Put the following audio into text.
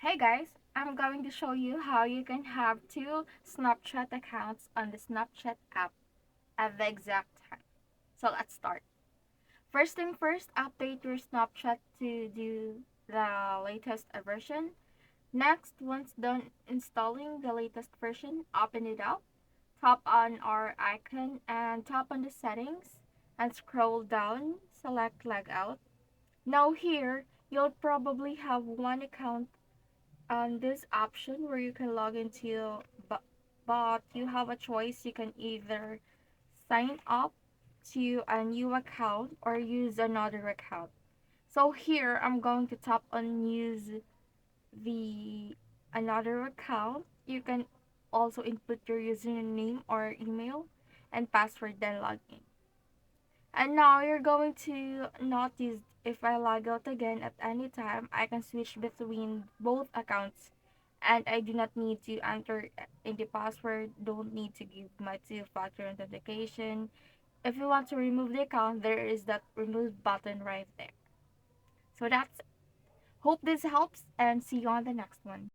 Hey guys, I'm going to show you how you can have two Snapchat accounts on the Snapchat app at the exact time. So let's start. First thing first, update your Snapchat to do the latest version. Next, once done installing the latest version, open it up, tap on our icon and tap on the settings and scroll down, select log out. Now here, you'll probably have one account on this option where you can log into, but you have a choice. You can either sign up to a new account or use another account. So here I'm going to tap on use the another account. You can also input your username or email and password, then log in. And now you're going to notice if I log out again at any time, I can switch between both accounts and I do not need to enter in the password, don't need to give my two-factor authentication. If you want to remove the account, there is that remove button right there. So that's it. Hope this helps and see you on the next one.